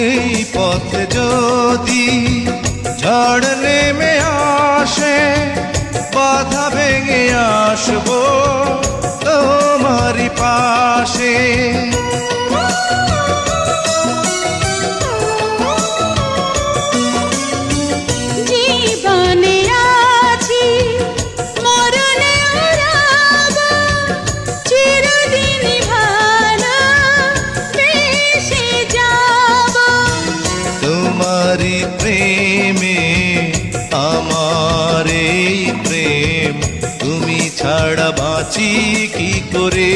এই পথে যদি ঝড় নেমে আসে, বাধা ভেঙে আসবো তোমারই পাশে। জীবনে আছি মরণে রব, চিরদিন ভালো বেসে যাব। তোমারই প্রেমে আমার এই প্রেম, তুমি ছাড়া বাঁচি কি করে।